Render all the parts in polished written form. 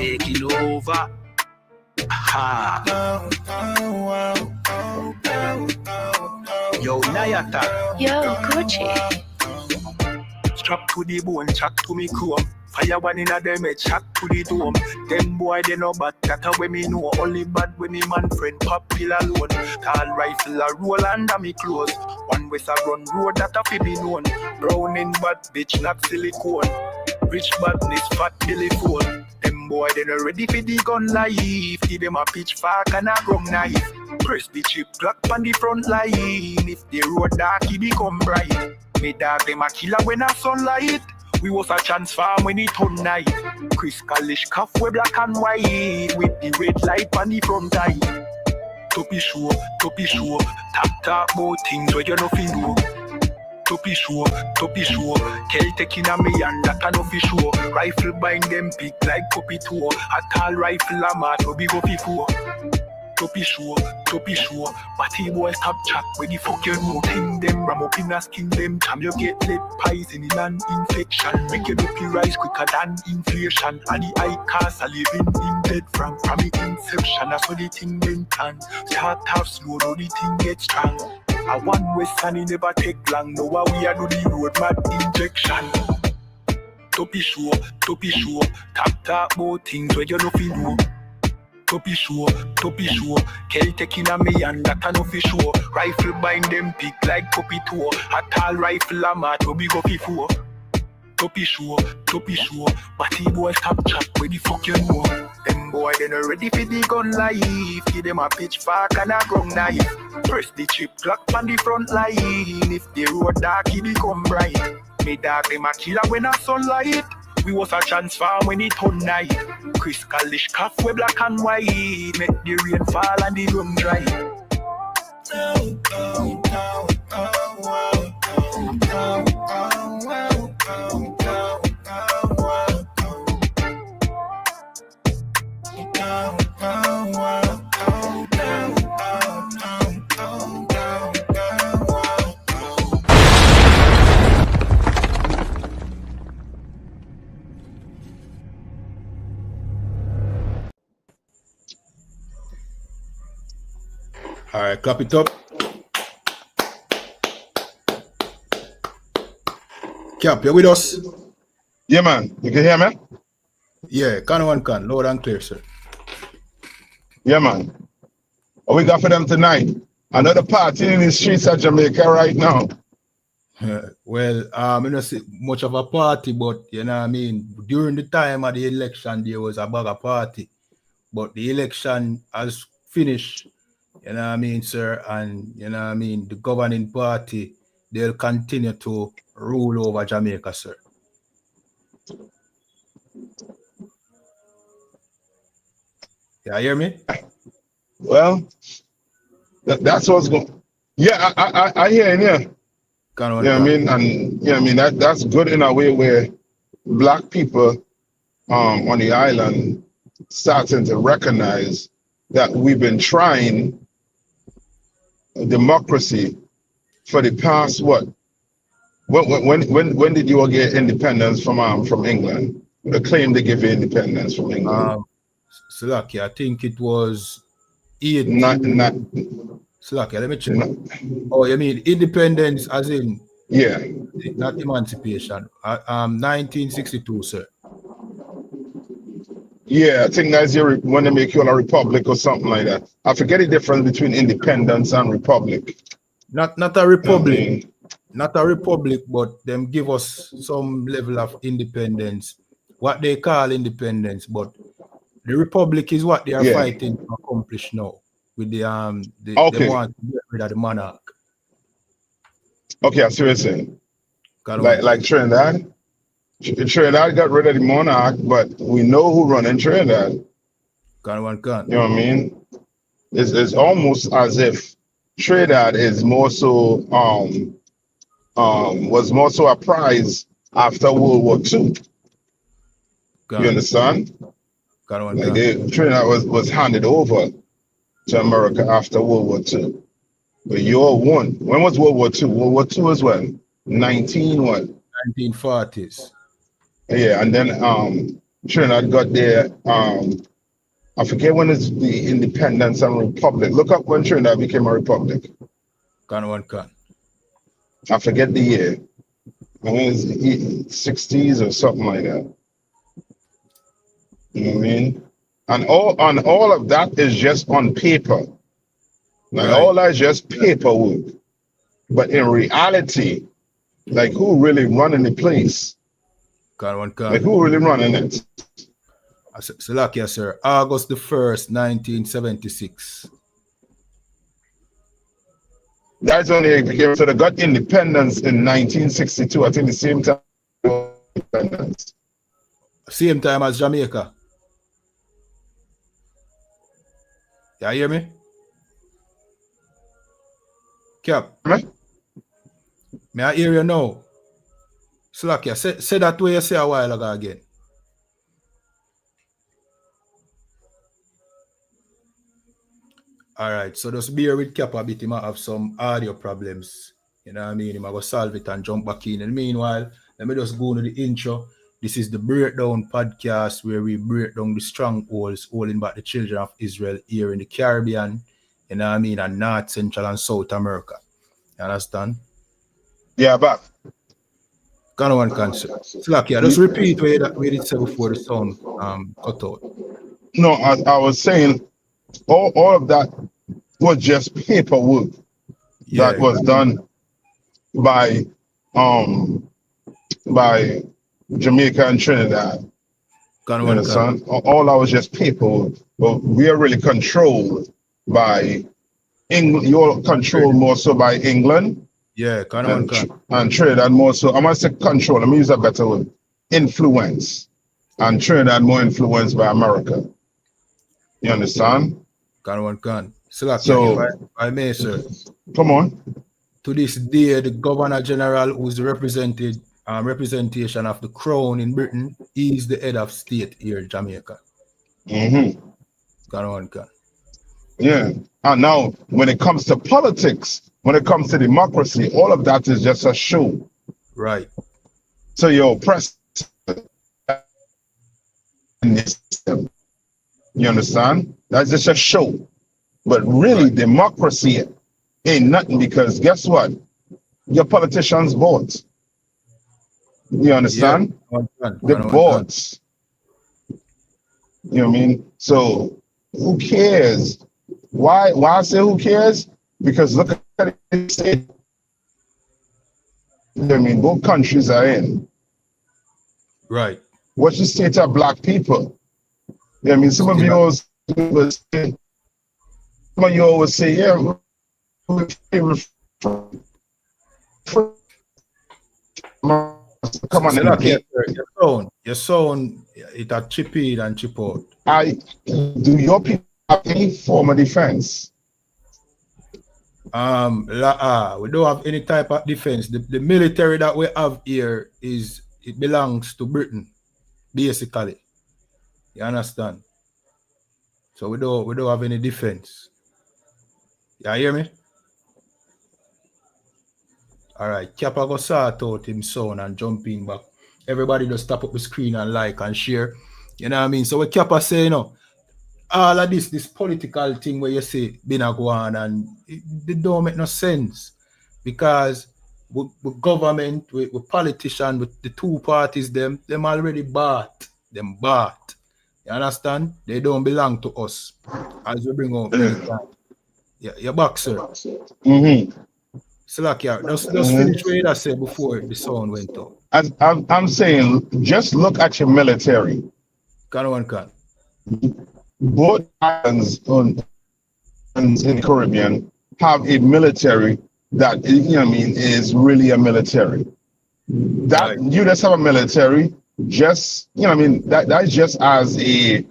taking over. Ha. Yo, Nayata. Yo, Gucci. Strap to the bone, chat to me chrome. Fire one in a them, chat to the dome. Them boy, they know bad, that a way me know. Only bad when me man friend pop pill alone. Tall rifle a roll under me clothes. One west a run road that a fi be known. Brown in bad bitch, not silicone. Rich badness, fat telephone. Them boy, they not ready for the gun life. Give them a pitchfork and a rum knife. Press the chip clock on the front line. If the road dark, it become bright. Me dog them a killer when a sunlight. We was a transform when it turn night. Chris Kalish cuff we black and white. With the red light on the front eye. To be sure, talk about things where you nothing do. To be sure, Kel taking a me and that a no fi sure. Rifle bind them big like puppy tour. A tall rifle a mat to be go fi four. To be sure, Batty boy stop chat when the fuck you know. Thing them ram up in a skin them. Time you get lead poison in an infection. Make your dopey rise quicker than inflation. And the high cost a living in dead from the inception. That's what the thing then can. Start off slow, now the thing get strong. A one west and it never take long. Now we are do the road mad injection. To be sure, talk about things where you know fi know. To be sure, Kel taking a me and that a no fi sure. Rifle bind them big like puppy tour. A tall rifle a mat to be go fi four. To be sure, Batty boy stop chat where the fuck you know. Them boy they not ready for the gun life. Give them a pitchfork and a gun knife. Press the chip clock on the front line. If the road dark it become bright. Me dog them a killer when a sunlight. We was a transform when it turn night. Chris Kalish cuff we black and white. Make the rain fall and the room dry. All right, clap it up. Cap, you with us? Yeah, man. You can hear me? Yeah, can loud and clear, sir. Yeah, man. What we got for them tonight? Another party in the streets of Jamaica right now. Well, I don't see much of a party, but you know what I mean. During the time of the election, there was a bigger party, but the election has finished. You know what I mean, sir? And you know what I mean, the governing party, they'll continue to rule over Jamaica, sir. Yeah, hear me? Well, that's what's going. Yeah, I hear you. Yeah. I mean, and yeah, I mean that's good in a way where black people on the island starting to recognize that we've been trying democracy for the past what? When did you all get independence from England? The claim to give you independence from England. Slaki, I think it was 8. Slaki, let me check. Oh, you mean independence as in? Yeah. Not emancipation. 1962, sir. Yeah, I think that's when they make you a republic or something like that. I forget the difference between independence and republic. Not a republic. I mean, not a republic, but them give us some level of independence. What they call independence, but the republic is what they are fighting to accomplish now. With the they want to get rid of the monarch. Okay, I see what you're saying. Like Trinidad. Trinidad got rid of the monarch, but we know who running Trinidad. You know what I mean? It's almost as if Trinidad is more so was more so a prize after World War II. You understand? Like Trinidad was handed over to America after World War II. But you all won. When was World War II? World War II was when? 1940s. Yeah, and then Trinidad got their I forget when it's the independence and republic. Look up when Trinidad became a republic. I forget the year. I think it's 60s or something like that. You know what I mean? And all of that is just on paper. Like all that's just paperwork. But in reality, like who really running the place? Like who really running it? Salakia, sir. August the 1st, 1976. That's when they became, so they got independence in 1962. I think the same time. Independence. Same time as Jamaica. You hear me? Cap. May I hear you now? Slakia, say that way you say a while ago again. Alright, so just bear with Cap a bit. He might have some audio problems. You know what I mean? He might go solve it and jump back in. And meanwhile, let me just go to the intro. This is the Breakdown podcast where we break down the strongholds holding back the children of Israel here in the Caribbean, you know what I mean, and North, Central, and South America. You understand? Yeah, but Can one cancer. Slakia, just repeat what it said before the sound cut out. No, I was saying all of that was just paperwork that was done by Jamaica and Trinidad. Son, all that was just paperwork. But we are really controlled by England. You're controlled more so by England. Yeah, and Trinidad more so. I must say control. Let me use a better word. Influence. And Trinidad more influenced by America. You understand? So, if I may, sir. Come on. To this day, the Governor General, who's the representation of the Crown in Britain, is the head of state here in Jamaica. Yeah. And now, when it comes to politics, when it comes to democracy, all of that is just a show. Right. So your press, you understand? That's just a show. But really, democracy ain't nothing, because guess what? Your politicians vote. You understand? The votes. You know what I mean? So who cares? Why I say who cares? Because look at the state. You know what I mean? Both countries are in. Right. What's the state of black people? You know what I mean? Some of you always say, yeah, come on. Your sound, it a chip in and chip out. Do your people have any form of defense? We don't have any type of defense. The military that we have here it belongs to Britain, basically. You understand? So we don't have any defense. You hear me? Alright, Kappa go sort out him sound and jump in back. Everybody just tap up the screen and like and share. You know what I mean? So what Kappa say, you know, all of this political thing where you say been a go on, and it don't make no sense, because with government, with politicians, with the two parties, them already bought. Them bought. You understand? They don't belong to us. As we bring up many times. Yeah, you're back, sir. Slakia, just finish what you said before the sound went out. I'm saying, just look at your military. Both islands in the Caribbean have a military that, you know what I mean, is really a military. That you just have a military, just, you know what I mean, that's just as a, you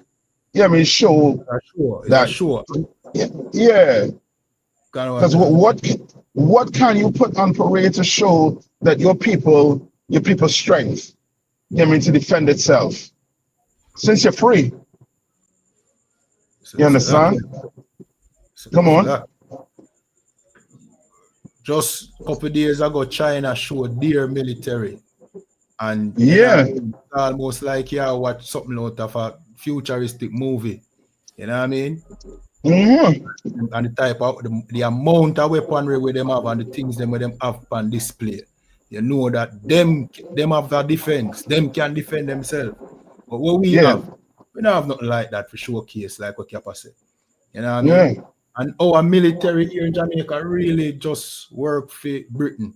know what I mean, show that. Sure. Yeah. Because what can you put on parade to show that your people's strength, you know what I mean, to defend itself, since you're free? You understand? Come on. Just a couple of days ago, China showed their military And Yeah. it's almost like you watch something out of a futuristic movie. You know what I mean? Mm-hmm. And the type of the amount of weaponry where them have and the things them where them have on display. You know that them have the defense. Them can defend themselves. But what we have, we don't have nothing like that for showcase, like what Kappa said. You know what I mean? Yeah. And our military here in Jamaica really just work for Britain.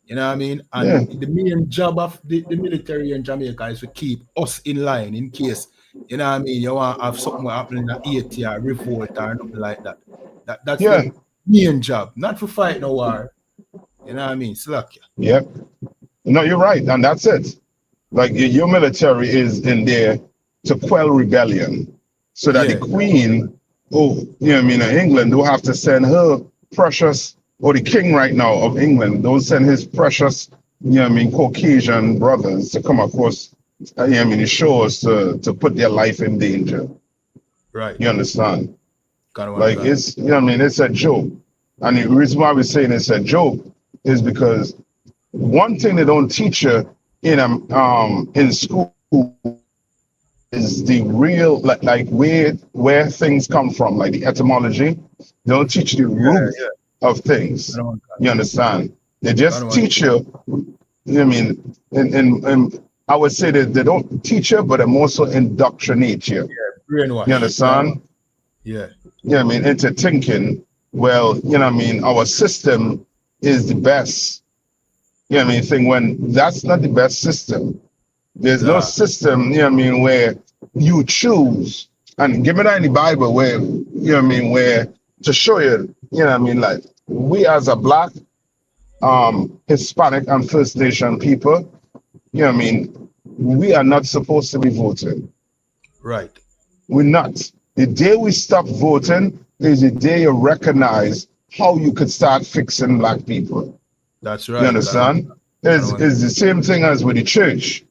You know what I mean? And the main job of the military in Jamaica is to keep us in line in case, you know what I mean, you want to have something happening in the AT or revolt or nothing like that. That's the main job, not for fight no war. You know what I mean? Slack ya. Yep. No, you're right. And that's it. Like your military is in there to quell rebellion so that the queen, in England, don't have to send her precious, or the king right now of England, don't send his precious, Caucasian brothers to come across, the shores to put their life in danger. Right. You understand? Like it's, it's a joke. And the reason why we're saying it's a joke is because one thing they don't teach you in school is the real like where things come from, like the etymology. They don't teach you the root of things. You understand? They just teach you. And I would say that they don't teach you, but they more so indoctrinate you. Brainwash. You understand? Into thinking, well, our system is the best. Thing when that's not the best system. There's no system, where you choose. And give me that in the Bible where, where to show you, like we as a Black, Hispanic and First Nation people, we are not supposed to be voting. Right. We're not. The day we stop voting is the day you recognize how you could start fixing Black people. That's right. You understand? It's the same thing as with the church.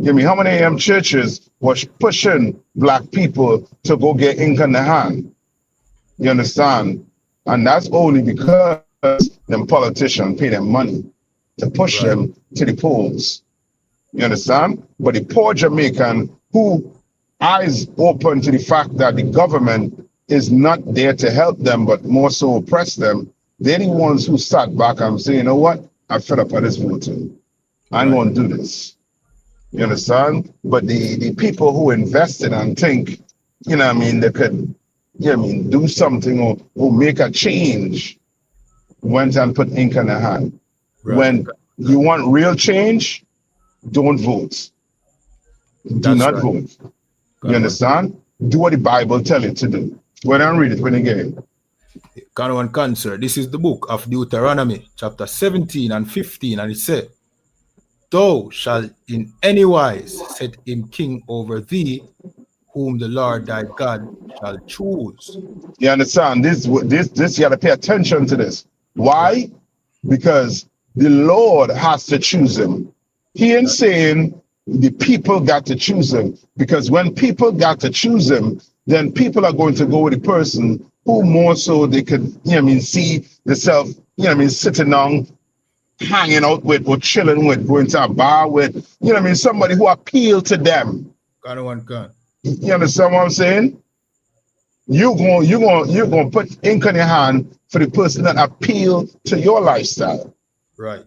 How many churches was pushing Black people to go get ink in the hand? You understand? And that's only because them politicians pay them money to push them to the polls. You understand? But the poor Jamaican who eyes open to the fact that the government is not there to help them, but more so oppress them, they're the ones who sat back and say, you know what? I'm fed up with this voting. I'm going to do this. You understand? But the people who invested and think, they could, do something or make a change, went and put ink in their hand. When you want real change, don't vote. Do not vote. You understand? Do what the Bible tells you to do. Go ahead and read it when you get it. Can cancer. This is the book of Deuteronomy, chapter 17 and 15, and it said, "Thou shalt in any wise set him king over thee, whom the Lord thy God shall choose." You understand? This you got to pay attention to this. Why? Because the Lord has to choose him. He ain't saying the people got to choose him, because when people got to choose him, then people are going to go with the person who more so they could, see themselves, sitting down, hanging out with, or chilling with, going to a bar with, somebody who appeal to them. You understand what I'm saying? You're going to put ink on your hand for the person that appeal to your lifestyle. Right.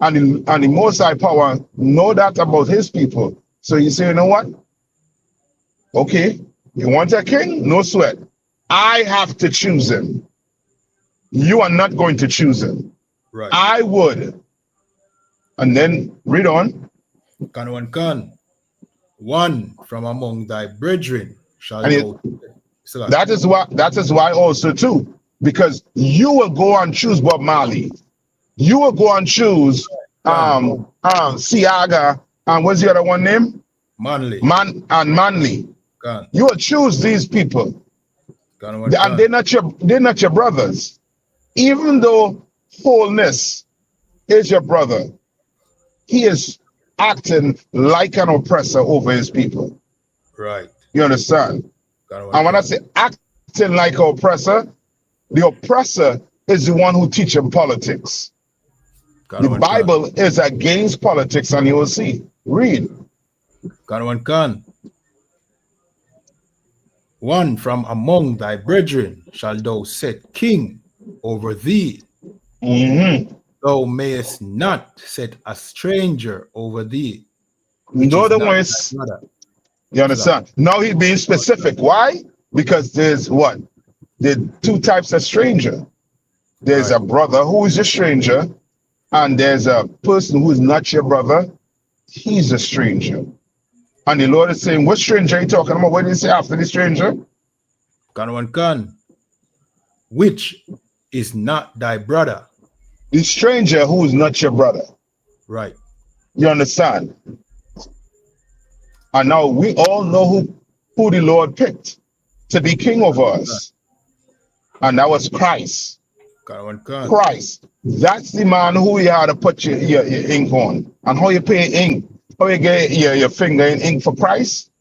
And the Most High Power know that about his people. So you say, you know what? Okay, you want a king? No sweat. I have to choose him. You are not going to choose him. Right. I would. And then read on. One from among thy brethren shall know. That is why also too, because you will go and choose Bob Marley. You will go and choose Siaga, and what's the other one name? Manley. Manley. You will choose these people. And they're not your brothers. Even though Wholeness is your brother, he is acting like an oppressor over his people. Right. You understand? And when I say acting like an oppressor, the oppressor is the one who teaches him politics. The Bible is against politics, and you will see. Read. Kan. One from among thy brethren shall thou set king over thee. Thou mayest not set a stranger over thee. In other words, you understand? Now he's being specific. Why? Because there's what? There are two types of stranger. There's a brother who is a stranger, and there's a person who is not your brother. He's a stranger. And the Lord is saying, what stranger are you talking about? What did he say after the stranger? Kan. Which is not thy brother. The stranger who is not your brother. Right. You understand? And now we all know who the Lord picked to be king over us. And that was Christ. Kan. Christ. That's the man who you had to put your ink on. And how you pay ink, how you get your finger in ink for Christ,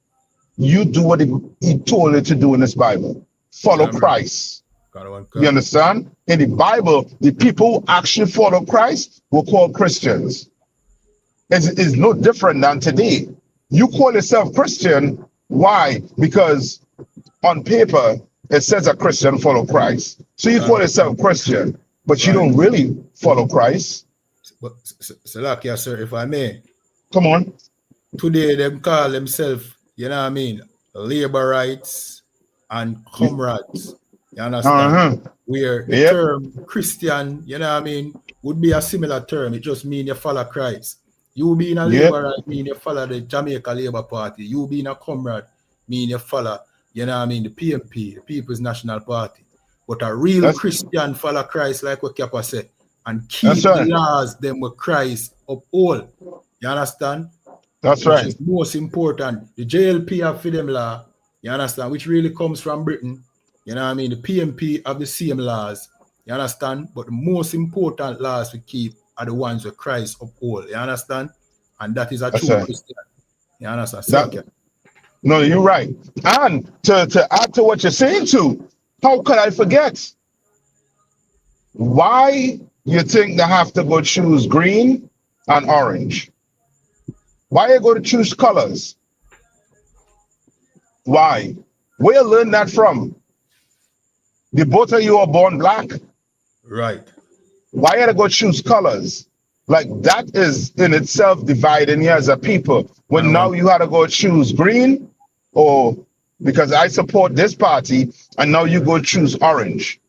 you do what he told you to do in this Bible. Follow Christ. You understand? In the Bible, the people who actually follow Christ were called Christians. It's no different than today. You call yourself Christian. Why? Because on paper, it says a Christian follow Christ. So you call yourself Christian, but you don't really follow Christ. But, Salakia, sir, if I may. Come on. Today, them call themselves, you know what I mean, labor rights and comrades. You understand? Where the term Christian, you know what I mean, would be a similar term. It just means you follow Christ. You being a labor right mean you follow the Jamaica Labour Party. You being a comrade mean you follow, you know what I mean, the PMP, the People's National Party. But a real Christian follow Christ, like what Kappa said, and keep the laws them with Christ uphold. You understand? That's which is most important. The JLP have for them law, you understand, which really comes from Britain. You know what I mean? The PMP have the same laws. You understand? But the most important laws we keep are the ones where Christ uphold. You understand? And that is a true Christian. You understand? No, you're right. And to add to what you're saying too, how could I forget? Why you think they have to go choose green and orange? Why you go to choose colors? Why? Where you learn that from? The both of you are born black. Right. Why you to go choose colors? Like that is in itself dividing you as a people. When now you had to go choose green, or because I support this party, and now you go choose orange.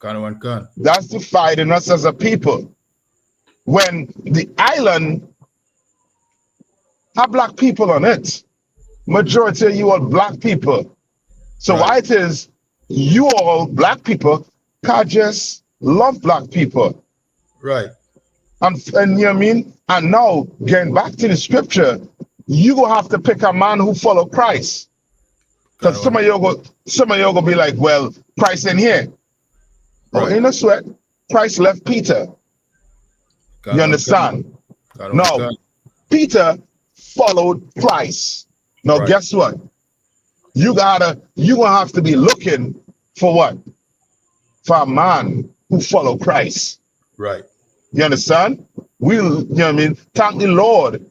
That's dividing us as a people. When the island have black people on it, majority of you are black people. So why it is you all black people can't just love black people. Right. And you know what I mean? And now getting back to the scripture, you gonna have to pick a man who follow Christ. Because some of you gonna be like, well, Christ in here. Oh, ain't no sweat. Christ left Peter. You understand? Now, Peter followed Christ. Now, guess what? You gonna have to be looking for what? For a man who follow Christ. Right. You understand? You know what I mean? Thank the Lord.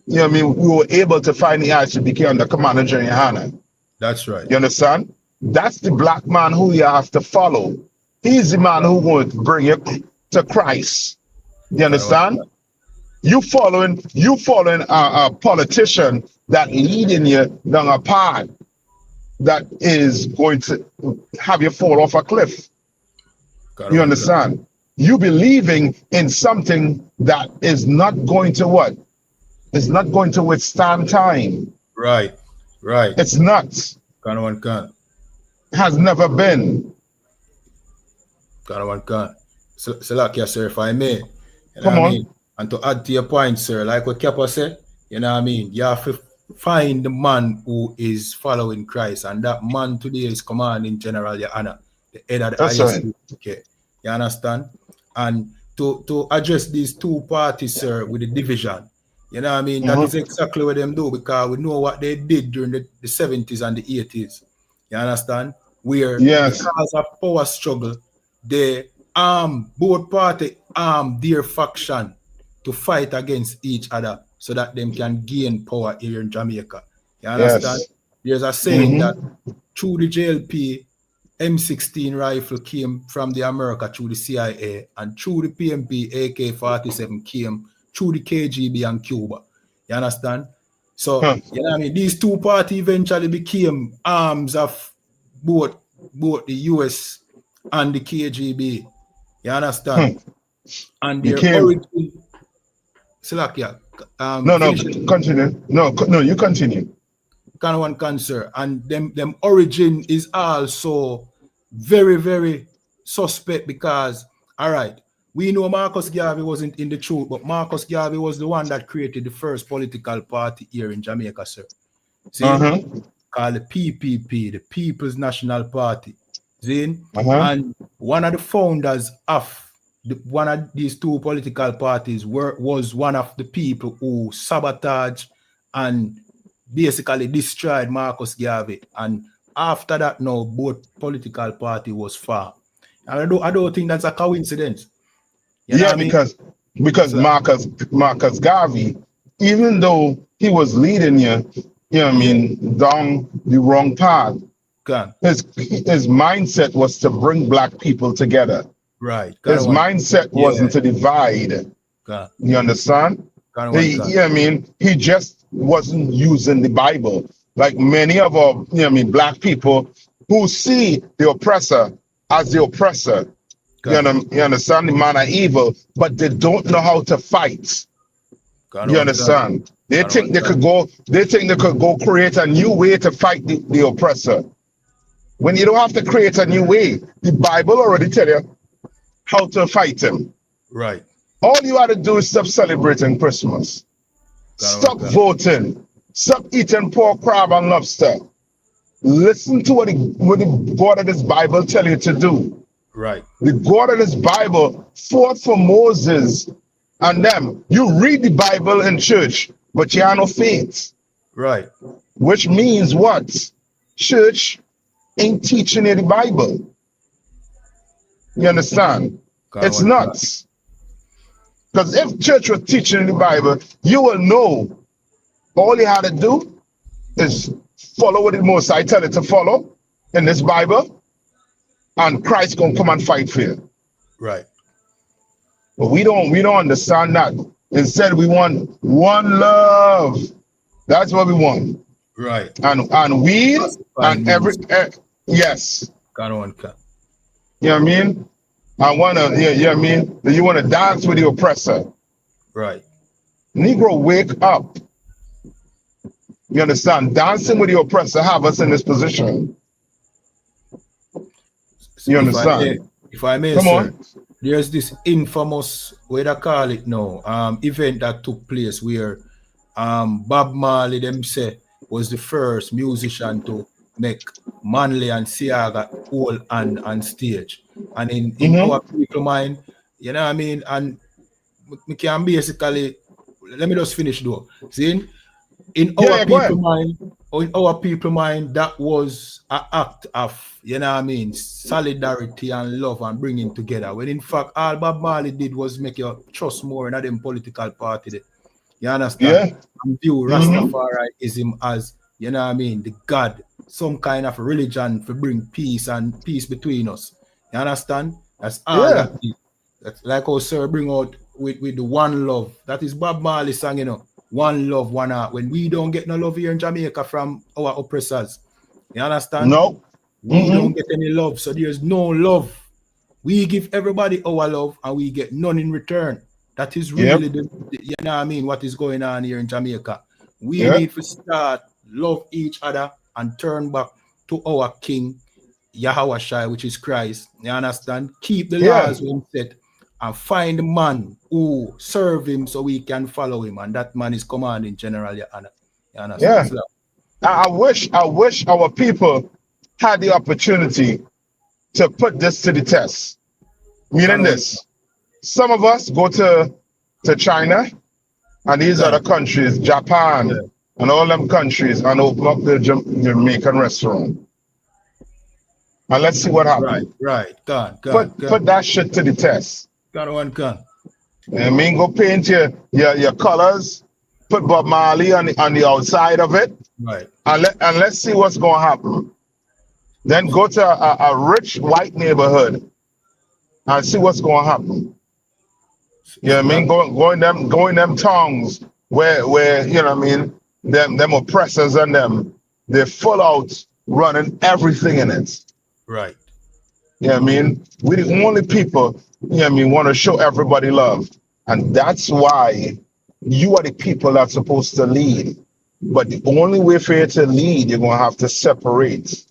You know what I mean? We were able to find the eyes to become the commander General Hannah. That's right. You understand? That's the black man who you have to follow. He's the man who going to bring you to Christ. You understand? You following a politician that leading you down a path that is going to have you fall off a cliff. You understand? You believing in something that is not going to what? It's not going to withstand time. Right. Right. It's not. Has never been. So like you, sir, if I may. Come on. Mean? And to add to your point, sir, like what Kappa said, you know what I mean? You have to find the man who is following Christ, and that man today is commanding General Your Honor, the head of the ISU. Okay. You understand? And to address these two parties, sir, with the division, you know what I mean? That is exactly what them do, because we know what they did during the 70s and the 80s. You understand? Where because of power struggle, they both parties armed their faction to fight against each other. so that them can gain power here in Jamaica. You understand? There's a saying that through the JLP, M16 rifle came from the America through the CIA, and through the PMP, AK-47 came through the KGB and Cuba. You understand? So, you know what I mean? These two parties eventually became arms of both the US and the KGB. You understand? And their origin... Salakia. Continue. No, you continue. Kind of one cancer, and them origin is also very, very suspect because, all right, we know Marcus Garvey wasn't in the truth, but Marcus Garvey was the one that created the first political party here in Jamaica, sir. See? Called the PPP, the People's National Party. See? And one of the founders of one of these two political parties was one of the people who sabotaged and basically destroyed Marcus Garvey, and after that, now both political party was formed. And I don't think that's a coincidence. You know because Marcus Garvey, even though he was leading you know what I mean, down the wrong path, his mindset was to bring black people together. Right. His mindset wasn't to divide. You understand? He just wasn't using the Bible like many of our black people who see the oppressor as the oppressor. You understand? The man of evil, but they don't know how to fight. You understand? They think they could go create a new way to fight the oppressor. When you don't have to create a new way, the Bible already tell you how to fight him. Right. All you have to do is stop celebrating Christmas. Stop voting. Stop eating pork, crab, and lobster. Listen to what the God of this Bible tell you to do. Right. The God of this Bible fought for Moses and them. You read the Bible in church, but you have no faith. Right. Which means what? Church ain't teaching you the Bible. You understand? It's nuts. Because if church was teaching the Bible, you will know all you had to do is follow what the Most High tell you to follow in this Bible, and Christ gonna come and fight for you. Right. But we don't understand that. Instead, we want one love. That's what we want. Right. And weed and yes. You know what I mean? You know what I mean? You want to dance with the oppressor. Right. Negro, wake up. You understand? Dancing with the oppressor have us in this position. You understand? If I may, come sir, on. There's this infamous, what I call it now, event that took place where Bob Marley, them say, was the first musician to make Manley and Siaga all on stage. And in our people mind, you know what I mean? And we can basically, let me just finish though. See, in our people mind, that was an act of, you know what I mean, solidarity and love and bringing together. When in fact, all Bob Marley did was make you trust more in them political party. You understand? And view Rastafarianism as, you know what I mean, the God, some kind of religion to bring peace and peace between us. You understand? That's all that is. That's like how Sir bring out with the one love. That is Bob Marley song, you know. One love, one heart. When we don't get no love here in Jamaica from our oppressors. You understand? No. We don't get any love. So there's no love. We give everybody our love and we get none in return. That is really the you know what I mean, what is going on here in Jamaica. We need to start love each other and turn back to our King Yahweh Shai, which is Christ. You understand? Keep the laws when set and find the man who serve him so we can follow him. And that man is commanding General Your Honor. You understand? I wish our people had the opportunity to put this to the test. Meaning this. Some of us go to China and these other countries, Japan, and all them countries, and open up the Jamaican restaurant. And let's see what happens. Right. Put that shit to the test. Can. I mean, go paint your colors put Bob Marley on the outside of it, Right. and let's see what's going to happen. Then go to a rich white neighborhood and see what's going to happen. You know what I mean? Go in them tongues where you know what I mean, them oppressors and them, they're full out running everything in it. Right. You know what I mean? We the only people, you know what I mean, want to show everybody love. And that's why you are the people that's supposed to lead. But the only way for you to lead, you're going to have to separate.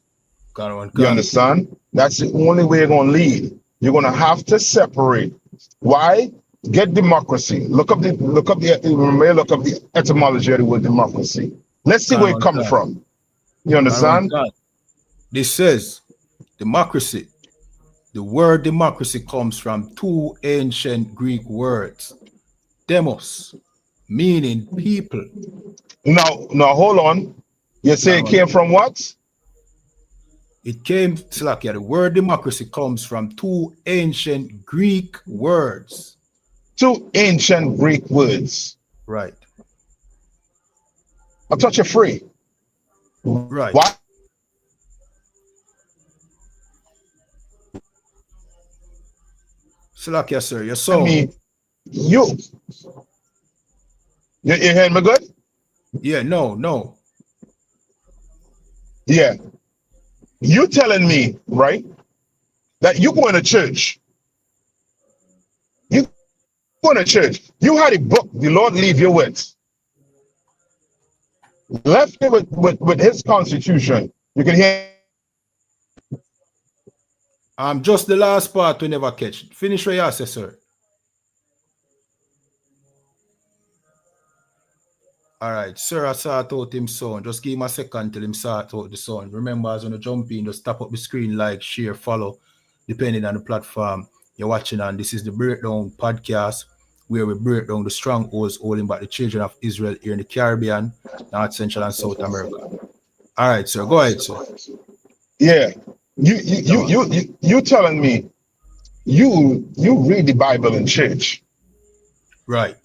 You understand? That's the only way you're going to lead. You're going to have to separate. Why? Get democracy. Look up the etymology of the word democracy. Let's see where it comes from. You understand? This says democracy. The word democracy comes from two ancient Greek words. Demos, meaning people. Now hold on. You say it came from what? It came, Slakia, the word democracy comes from two ancient Greek words. Two ancient Greek words. Right. I'll touch you free. Right. What? Slakia, sir, your sound. You hear me good? Yeah, no. Yeah. You telling me, right, that you going to church. You going to church. You had a book the Lord leave you with. Left it with his constitution. You can hear. Just the last part we never catch. Finish what you say, sir. All right, sir, I sort out him sound. Just give him a second till him sort out the sound. Remember, as when you jump in, just tap up the screen, like, share, follow, depending on the platform you're watching on. This is the Breakdown Podcast, where we break down the strongholds holding back the children of Israel here in the Caribbean, North, Central, and South America. All right, sir, go ahead, sir. Yeah, you telling me you read the Bible in church, right?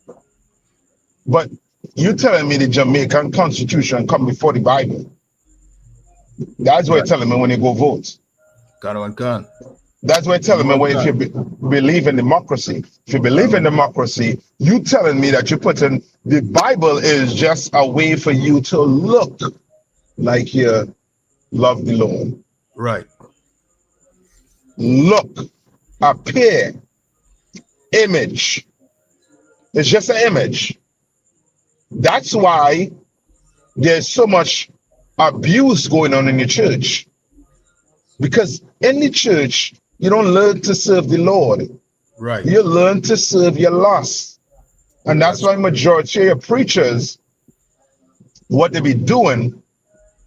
But you telling me the Jamaican Constitution come before the Bible? That's what you're telling me when you go vote. Can. That's what you're telling me when if you believe in democracy. If you believe in democracy, you telling me that you put in the Bible is just a way for you to look like you love the Lord. Right. Look, appear, image. It's just an image. That's why there's so much abuse going on in the church. Because in the church, you don't learn to serve the Lord. Right. You learn to serve your lust. And that's why majority of preachers, what they be doing,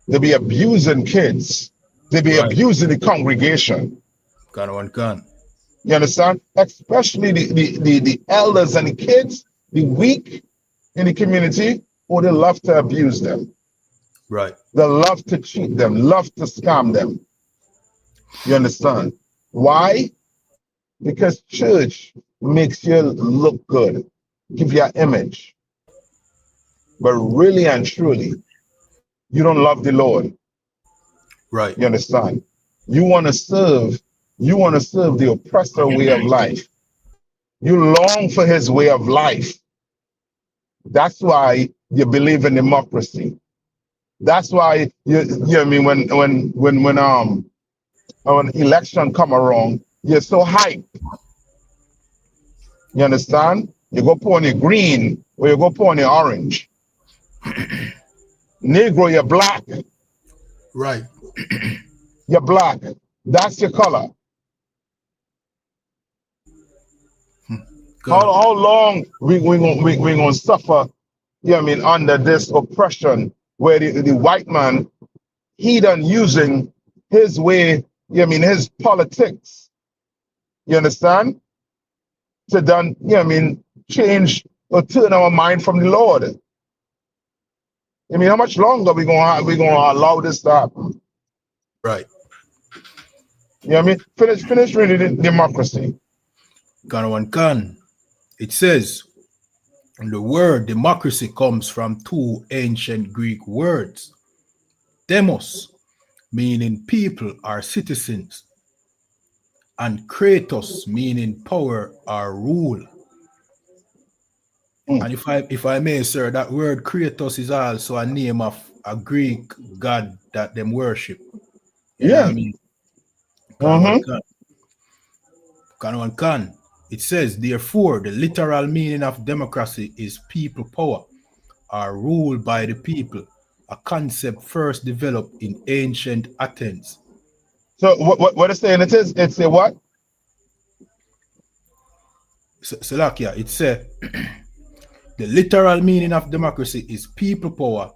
they be abusing kids. They be abusing the congregation. Can. You understand? Especially the elders and the kids, the weak in the community, or they love to abuse them. Right. They love to cheat them, love to scam them. You understand? Why? Because church makes you look good, give you an image. But really and truly, you don't love the Lord. Right. You understand? You want to serve the oppressor way of life. You long for his way of life. That's why you believe in democracy. That's why you know what I mean, when election come around, you're so hyped. You understand? You go put on your green or you go put on your orange. Negro, you're black. Right. You're black. That's your color. How long we gonna suffer, you know what I mean, under this oppression where the white man, he done using his way, you know what I mean, his politics, you understand? To done, you know what I mean, change or turn our mind from the Lord. I mean, how much longer we gonna allow this to happen? Right. You know what I mean? Finish reading democracy. Can. It says, And the word democracy comes from two ancient Greek words. Demos, meaning people or citizens, and kratos, meaning power or rule. And if I may, sir, that word kratos is also a name of a Greek god that them worship. You know what I mean? Can. It says, therefore, the literal meaning of democracy is people power, or ruled by the people, a concept first developed in ancient Athens. So what it's saying? It's a what? Salakia, it says the literal meaning of democracy is people power,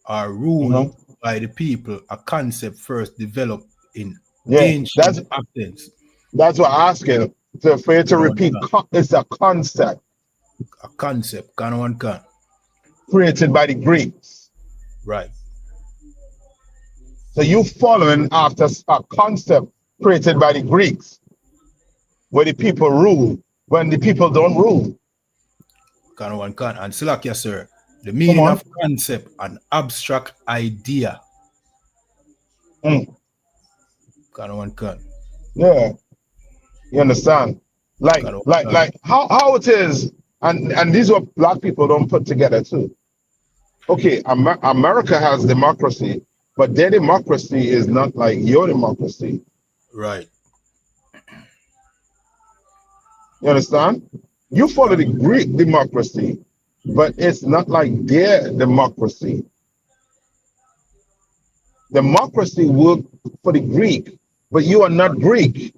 or ruled by the people, a concept first developed in ancient Athens. That's what I'm asking. So for you to repeat, it's a concept. A concept, can. Created by the Greeks. Right. So you following after a concept created by the Greeks, where the people rule when the people don't rule. Can. And Salakia, sir, the meaning of concept, an abstract idea. Can. Yeah. You understand? Like how it is, and these are black people don't put together too. Okay, America has democracy, but their democracy is not like your democracy. Right. You understand? You follow the Greek democracy, but it's not like their democracy. Democracy worked for the Greek, but you are not Greek.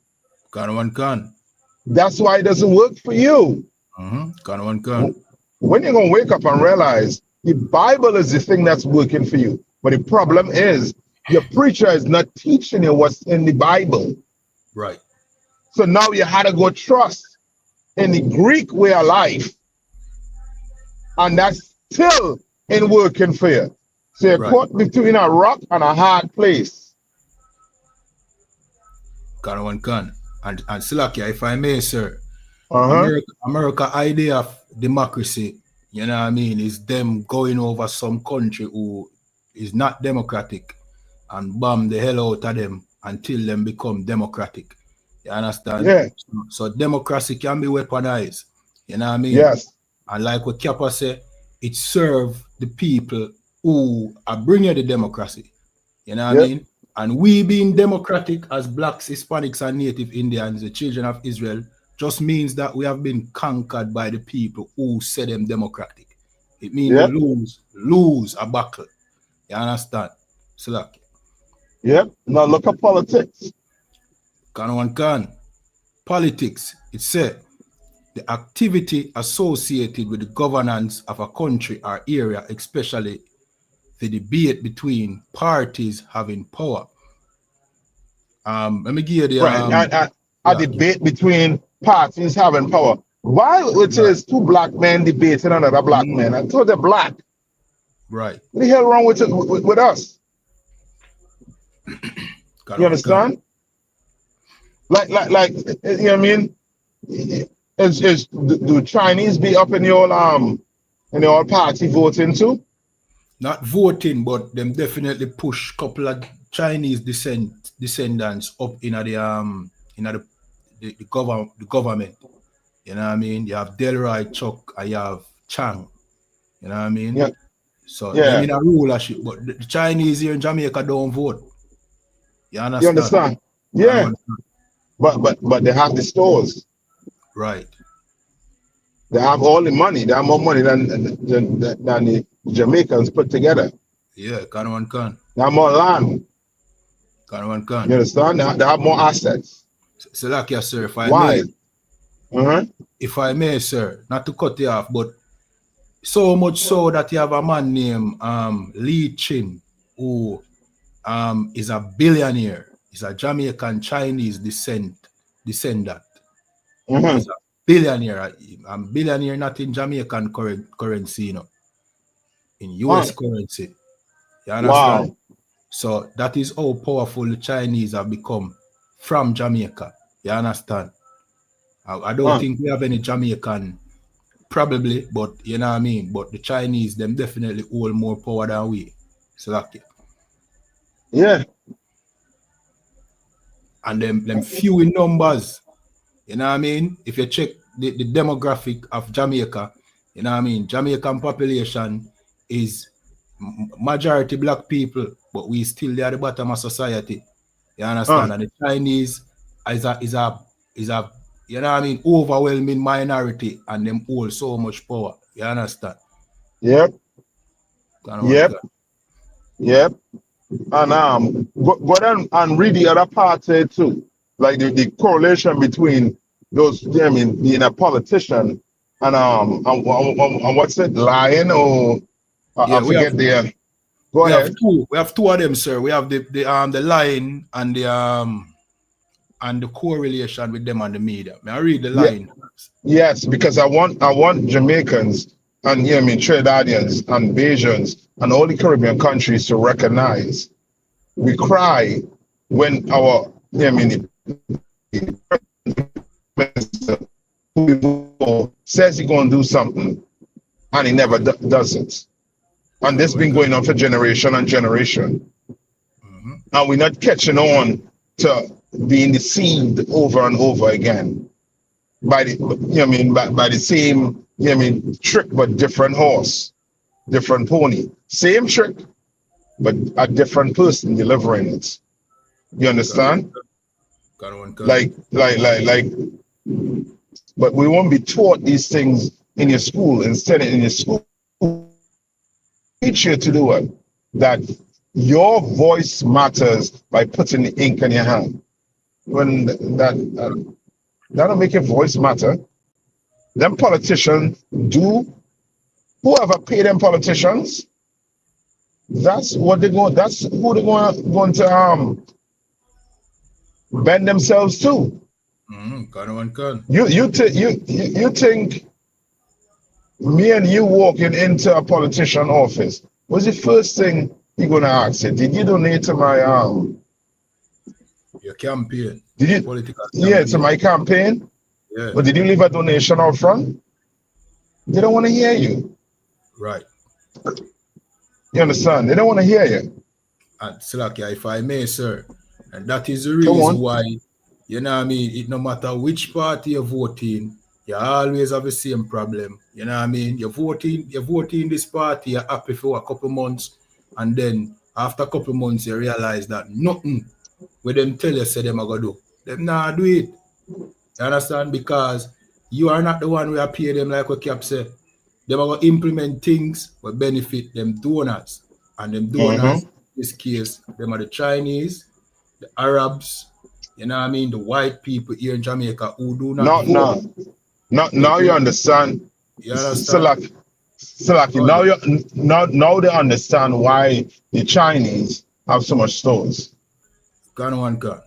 Can. That's why it doesn't work for you. Can. When you're going to wake up and realize the Bible is the thing that's working for you, but the problem is your preacher is not teaching you what's in the Bible. Right. So now you had to go trust in the Greek way of life, and that's still ain't working for you. So you're caught between a rock and a hard place. Can. And Salakia, if I may, sir, America idea of democracy, you know what I mean, is them going over some country who is not democratic and bomb the hell out of them until them become democratic. You understand? Yeah. So democracy can be weaponized. You know what I mean? Yes. And like what Kappa said, it serves the people who are bringing the democracy. You know what I mean? And we being democratic as blacks, Hispanics, and Native Indians, the children of Israel, just means that we have been conquered by the people who say them democratic. It means we lose a battle. You understand? Slack. Yep. Now look at politics. Can. Politics, it said, the activity associated with the governance of a country or area, especially the debate between parties having power. Let me give you the a debate between parties having power. Why it is two black men debating another black man? I told they're black. Right. What the hell wrong with us? You understand? Like, you know what I mean? Do Chinese be up in your party voting too? Not voting, but them definitely push couple of Chinese descendants up in the government. You know what I mean? You have Delroy, Chuck, and you have Chang. You know what I mean? Yeah. So them in a rulership, but the Chinese here in Jamaica don't vote. You understand? You understand? Yeah. But they have the stores. Right. They have all the money. They have more money than the Jamaicans put together. Yeah, can. They have more land. Can. You understand? They have more assets. So like you, sir, if I Why? may, if I may, sir, not to cut you off, but so much so that you have a man named Lee Chin, who is a billionaire. He's a Jamaican Chinese descendant. He's a billionaire. I'm billionaire not in Jamaican currency, you know, in US currency. You understand? Wow. So that is how powerful the Chinese have become from Jamaica. You understand? I don't think we have any Jamaican Probably, but you know what I mean. But the Chinese, them definitely hold more power than we. So like, Yeah. and them few in numbers. You know what I mean? If you check the demographic of Jamaica, you know what I mean? Jamaican population is majority black people, but we still there at the bottom of society. You understand? And the Chinese is a you know what I mean, overwhelming minority, and them hold so much power. You understand? Yep. Yep. And go down and read the other part there too. Like the correlation between those, I mean, being a politician and what's it, lying or I forget the go ahead. We have two of them, sir. We have the line and the correlation with them and the media. May I read the line? Yes, because I want Jamaicans and Trinidadians and Bajans and all the Caribbean countries to recognize we cry when our who says he's going to do something and he never does it. And this has been going on for generation and generation. And we're not catching on to being deceived over and over again by the by the same trick but different horse, different pony. Same trick, but a different person delivering it. You understand? Like, but we won't be taught these things in your school. Instead, in your school, teach you to do it. That your voice matters by putting the ink in your hand. When that'll make your voice matter. Them politicians do. Whoever pay them politicians, that's what they're going. That's who they're going to bend themselves to. You think me and you walking into a politician office, what's the first thing you're gonna ask you? Did you donate to my your campaign? Did you to my campaign? Yeah. But did you leave a donation out front? They don't want to hear you. Right. You understand? They don't want to hear you. And Slakia, if I may, sir, and that is the reason why, you know what I mean, it no matter which party you're voting, you always have the same problem. You know what I mean? You're voting this party, you're happy for a couple months, and then after a couple months you realize that nothing with them tell you say them are gonna do. Them not do it. You understand? Because you are not the one who pay them like what Cap said. Them are gonna implement things that benefit them donors. And them donors, in this case, them are the Chinese, the Arabs, you know what I mean, the white people here in Jamaica who do not now you understand. You understand? Now they understand why the Chinese have so much stores. You understand?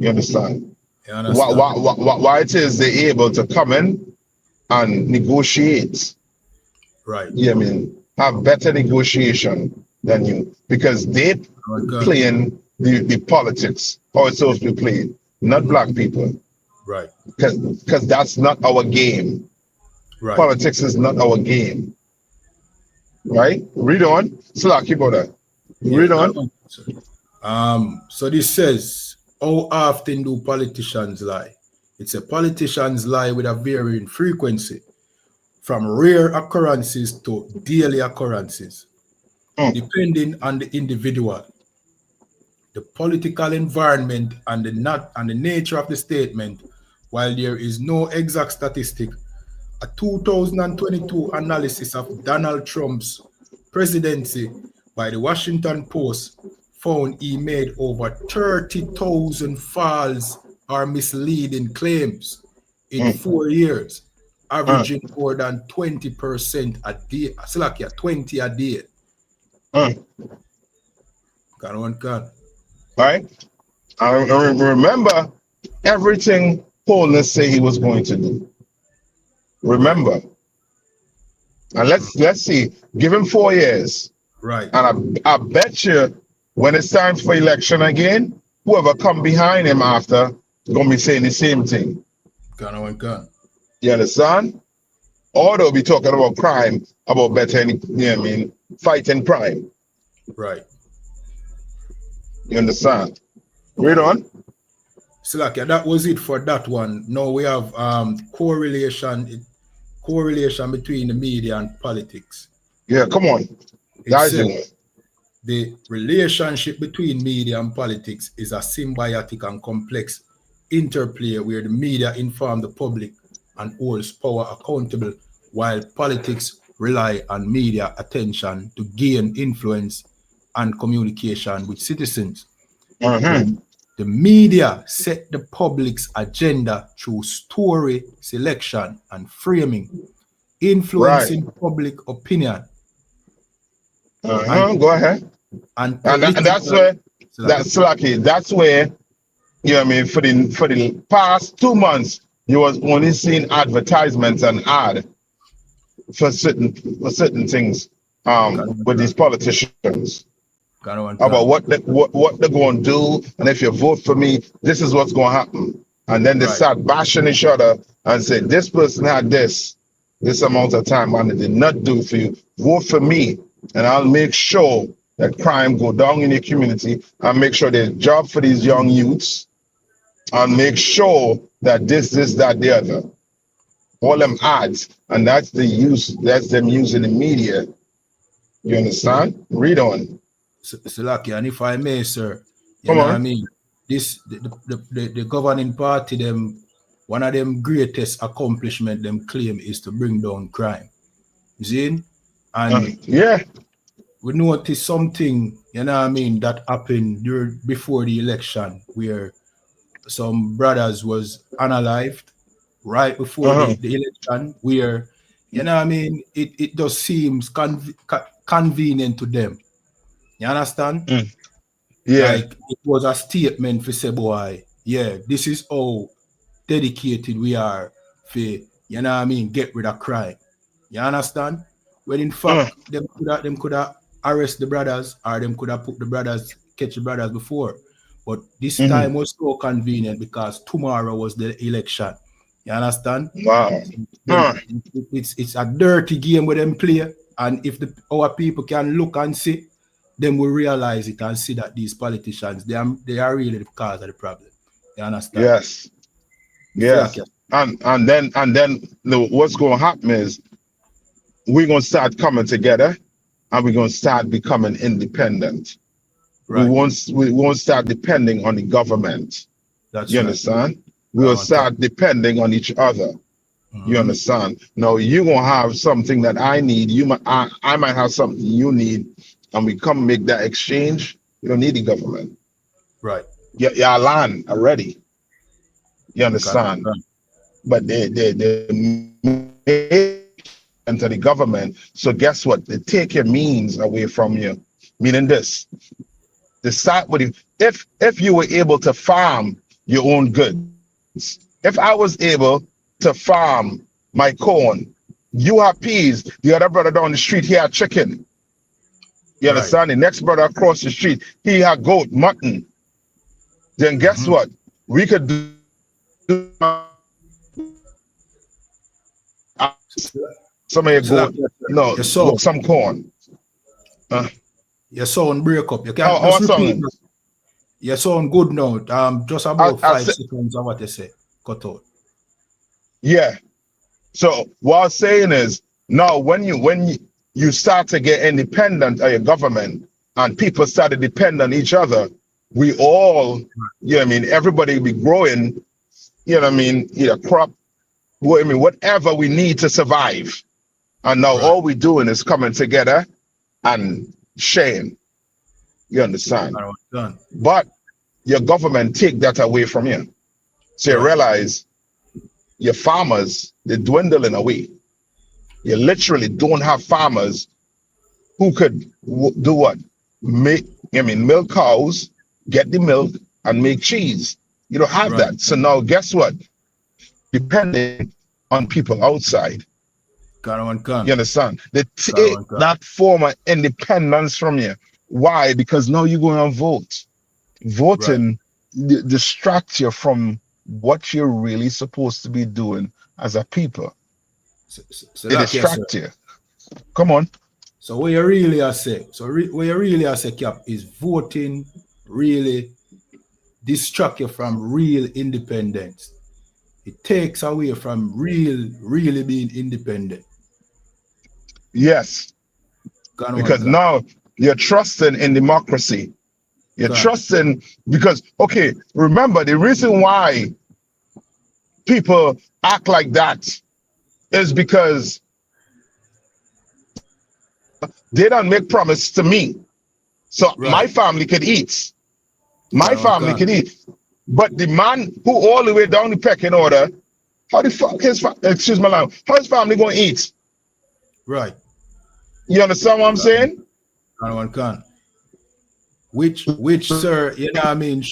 You understand? Why it is they're able to come in and negotiate. Right. Yeah, I mean, have better negotiation than you. Because they playing the politics, how it's supposed to be played, not black people. Right. Because that's not our game. Right. Politics is not our game. Right? Read on. Slack, keep on that. Read on. So this says, how often do politicians lie? It's a politicians lie with a varying frequency, from rare occurrences to daily occurrences, depending on the individual, the political environment, and the nature of the statement. While there is no exact statistic, a 2022 analysis of Donald Trump's presidency by the Washington Post found he made over 30,000 false or misleading claims in 4 years, averaging more than 20% a day. It's like 20 a day. Right? I remember everything Paulus said he was going to do. Remember. And let's see. Give him 4 years. Right. And I bet you when it's time for election again, whoever come behind him after is going to be saying the same thing. You understand? Although we talking about crime, about better, fighting crime. Right. You understand? Read on. So like, that was it for that one. Now we have correlation between the media and politics. Yeah, come on. Guys, the relationship between media and politics is a symbiotic and complex interplay where the media inform the public and holds power accountable, while politics rely on media attention to gain influence and communication with citizens. The media set the public's agenda through story selection and framing, influencing public opinion. Go ahead. And that's where that's where, you know what I mean, for the past 2 months, you was only seeing advertisements and ad for certain things with these politicians. About what they're going to do, and if you vote for me, this is what's going to happen. And then they start bashing each other and say, this person had this amount of time and it did not do for you. Vote for me, and I'll make sure that crime go down in your community, and make sure there's a job for these young youths, and make sure that this, that, the other. All them ads, and that's them using the media. You understand? Read on. So lucky, and if I may, sir, you Come know on. what I mean? The governing party, them one of them greatest accomplishment them claim is to bring down crime. You see? And we noticed something, you know what I mean, that happened before the election, where some brothers was unalived right before the election, where, you know what I mean, it just seems convenient to them. You understand? Yeah. Like, it was a statement for say, boy, yeah, this is how dedicated we are for, you know what I mean, get rid of crime. You understand? When in fact, them could have arrest the brothers, or them could have catch the brothers before. But this time was so convenient because tomorrow was the election. You understand? Wow. It's a dirty game with them play. And if our people can look and see, then we realize it and see that these politicians, they are really the cause of the problem. You understand? Yes. Yes. And then what's going to happen is we're going to start coming together, and we're going to start becoming independent. Right. We won't start depending on the government. You understand? We'll start depending on each other. You understand? Now you're gonna have something that I need. I might have something you need, and we come make that exchange. You don't need the government. Right. Your land already. You understand? But they enter the government. So guess what? They take your means away from you. Meaning this. They start with you. If you were able to farm your own goods, if I was able to farm my corn, you have peas, the other brother down the street, he had chicken. You understand? The next brother across the street, he had goat, mutton. Then guess what? We could do some of your goat, some corn. Your sound break up. You can't just repeat. Your sound good now. Just about 5 seconds of what you say. Cut out. Yeah. So what I'm saying is, now when you start to get independent of your government, and people start to depend on each other, we all, you know what I mean, everybody will be growing, you know what I mean, either crop, whatever we need to survive. And now all we're doing is coming together and sharing. You understand? But your government take that away from you. So you realize your farmers, they're dwindling away. You literally don't have farmers who could do what? Milk cows, get the milk, and make cheese. You don't have that. So now guess what? Depending on people outside. You understand? They take that form of independence from you. Why? Because now you're going to vote. Voting distracts you from what you're really supposed to be doing as a people. So It like distracts you. Come on. So what you really are say, what you really are say, Cap, is voting really distract you from real independence. It takes away from really being independent. Yes. Because now you're trusting in democracy. You're trusting because, okay, remember the reason why people act like that is because they don't make promise to me. So my family could eat. My family could eat. But the man who all the way down the pecking order, how the fuck excuse my language, how his family going to eat? Right. You understand what I'm saying? Can. Which, sir, you know what I mean,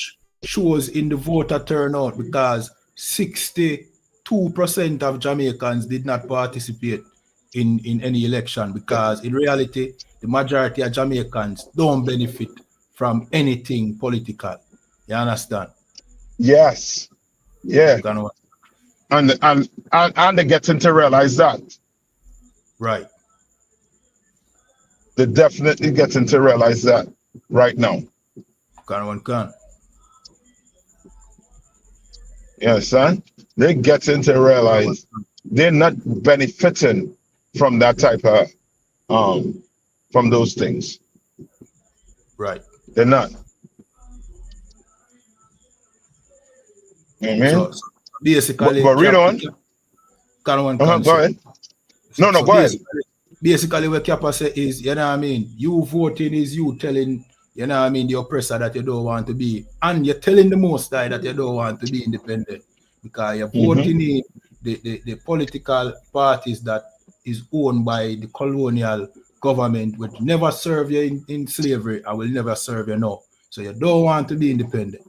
shows in the voter turnout because 62% of Jamaicans did not participate in any election because in reality, the majority of Jamaicans don't benefit from anything political. You understand? Yes. Yeah. And they're getting to realize that. Right. They're definitely getting to realize that right now. Can. Yes, son. They're getting to realize they're not benefiting from that type of from those things. Right. They're not. Amen. So basically, but read on. Go ahead. No, go ahead. Basically, what Kappa say is, you know what I mean, you voting is you telling, you know what I mean, the oppressor that you don't want to be, and you're telling the Most High that you don't want to be independent because you're voting in the political parties that is owned by the colonial government, which never serve you in slavery and will never serve you now. So you don't want to be independent.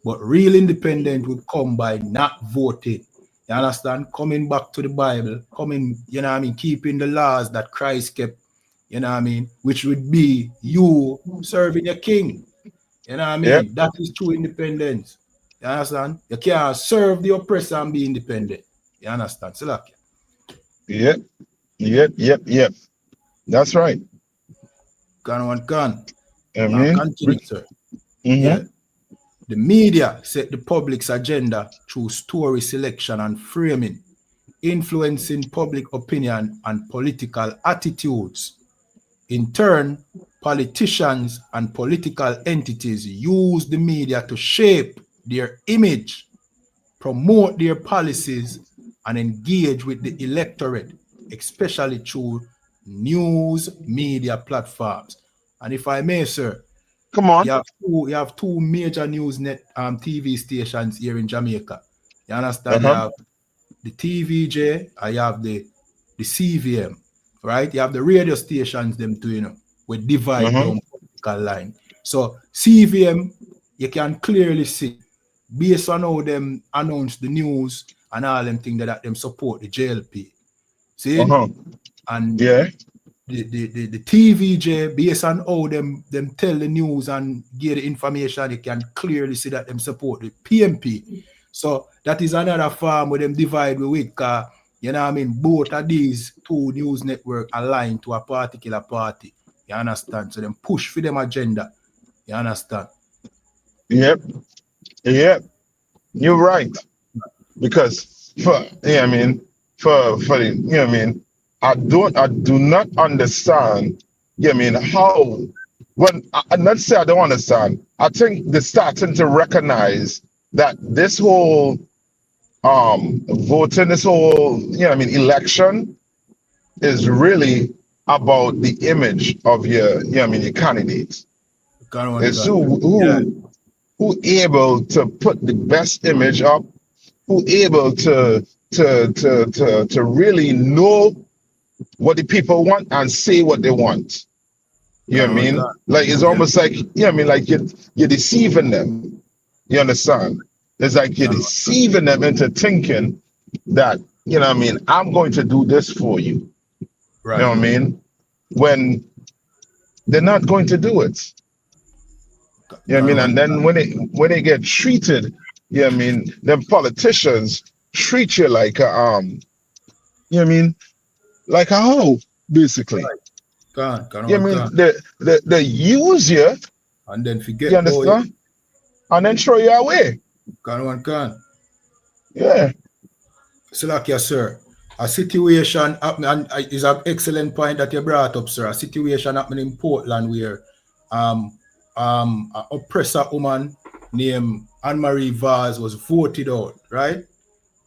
But real independence would come by not voting. You understand? Coming back to the Bible, coming, you know what I mean, keeping the laws that Christ kept, you know what I mean, which would be you serving your king. You know what I mean? Yep. That is true independence. You understand? You can't serve the oppressor and be independent. You understand? So like, Yep. That's right. Can. Continue, sir. Yeah. The media set the public's agenda through story selection and framing, influencing public opinion and political attitudes. In turn, politicians and political entities use the media to shape their image, promote their policies, and engage with the electorate, especially through news media platforms. And if I may, sir, come on. You have two major news net TV stations here in Jamaica. You understand? You have the TVJ, I have the CVM, right? You have the radio stations, them too, you know, with divide down political line. So CVM, you can clearly see, based on how them announce the news and all them things that them support the JLP. See? And the TVJ, based on how them tell the news and give the information, you can clearly see that them support the PMP. So that is another form where them divide with, you know what I mean, both of these two news networks align to a particular party. You understand? So them push for them agenda. You understand? Yep. You're right. Because for the, you know what I mean, I do not understand, you know what I mean, how, when, not say I don't understand, I think they're starting to recognize that this whole voting, this whole, you know what I mean, election is really about the image of your, you know what I mean, your candidates. It's who able to put the best image up, who able to really know what the people want and say what they want. You know what I mean? Like it's almost like, you know what I mean, like you're deceiving them. You understand? It's like you're deceiving them into thinking that, you know what I mean, I'm going to do this for you. Right. You know what I mean? When they're not going to do it. You know what I mean? And then when they get treated, you know what I mean, them politicians treat you like a You know what I mean? Like a hoe, basically. Can You know what I mean? They use you, and then forget you about it. understand? And then throw you away. Can. Yeah. So like yes, sir. A situation happen, and is an excellent point that you brought up, sir. A situation happening in Portland where a oppressor woman named Anne-Marie Vaz was voted out, right?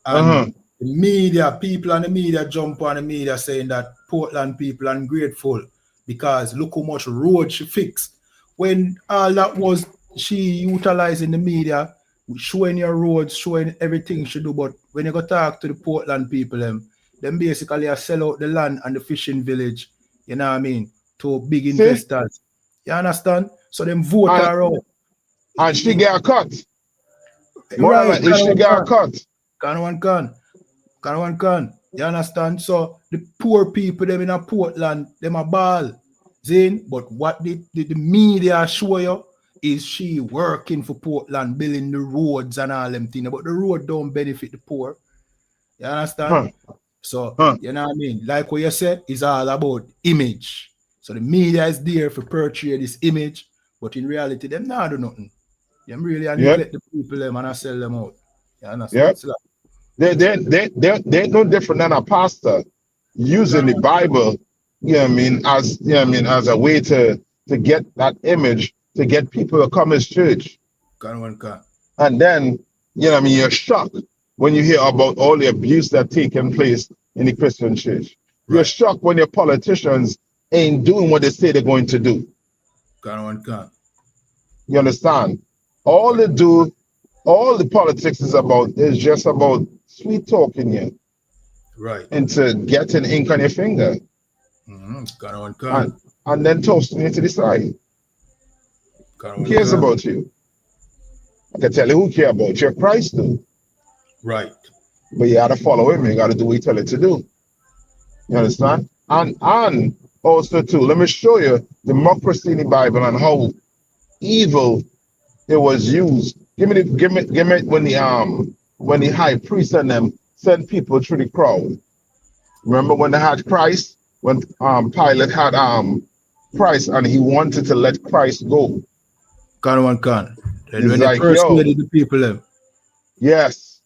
And the media, people on the media jump on the media saying that Portland people are ungrateful because look how much road she fixed. When all that was she utilizing the media, showing your roads, showing everything she do, but when you go talk to the Portland people, them basically sell out the land and the fishing village, you know what I mean, to big investors. You understand? So them vote her out. And she get a cut. More Right, likely she get a cut. Can. You understand? So the poor people them in a Portland, them a ball. Zin, but what the media show you is she working for Portland, building the roads and all them things. But the road don't benefit the poor. You understand? So you know what I mean? Like what you said, it's all about image. So the media is there for portray this image, but in reality, them not do nothing. Them really neglect the people them and I sell them out. You understand? So They're no different than a pastor using the Bible, you know what I mean, as you know what I mean, as a way to get that image, to get people to come his church. And then, you know what I mean, you're shocked when you hear about all the abuse that's taking place in the Christian church. You're shocked when your politicians ain't doing what they say they're going to do. You understand? All they do, all the politics is just about sweet talking you. Right. Into getting ink on your finger. And then toasting you to the side. Who cares about you? I can tell you who cares about you. Christ do. Right. But you gotta follow him. You gotta do what he tell you to do. You understand? And also too, let me show you democracy in the Bible and how evil it was used. Give me when the high priest and them sent people through the crowd. Remember when they had Christ? When Pilate had Christ and he wanted to let Christ go. And when like, they persuaded the people. Yes.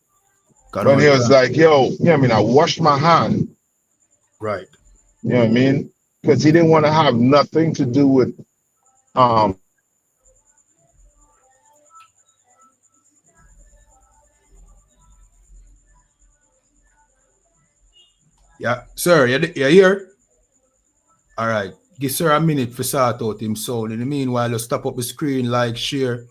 When he was like, yo, you know what I mean? I washed my hand. Right. You know what I mean? Because he didn't want to have nothing to do with Yeah, sir, you here? All right. Give sir a minute for sort out him soul. In the meanwhile, just stop up the screen, like, share,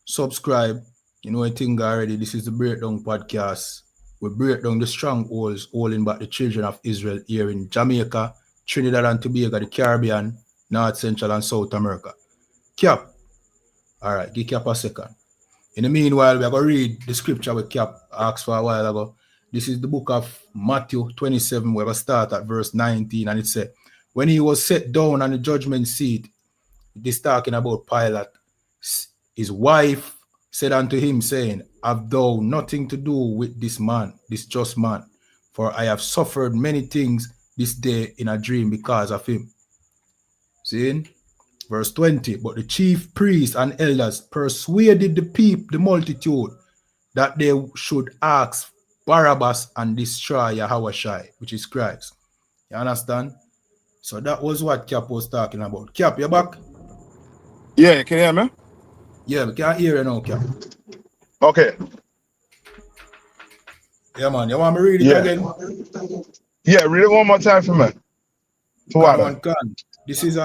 subscribe. You know, I think already this is the Breakdown Podcast. We break down the strongholds holding back the children of Israel here in Jamaica, Trinidad and Tobago, the Caribbean, North, Central, and South America. Cap. All right, give Cap a second. In the meanwhile, we're going to read the scripture with Cap asked for a while ago. This is the book of Matthew 27. We're going to start at verse 19. And it said, when he was set down on the judgment seat, this talking about Pilate, his wife said unto him, saying, have thou nothing to do with this man, this just man? For I have suffered many things this day in a dream because of him. See? Verse 20, but the chief priests and elders persuaded the multitude that they should ask Barabbas and destroy Yahushua, which is Christ. You understand? So that was what Cap was talking about. Cap, you back? Yeah, can you hear me? Yeah, we can't hear you now, Cap. Okay. Yeah, man. You want me to read it again? Yeah, read it one more time for me. This is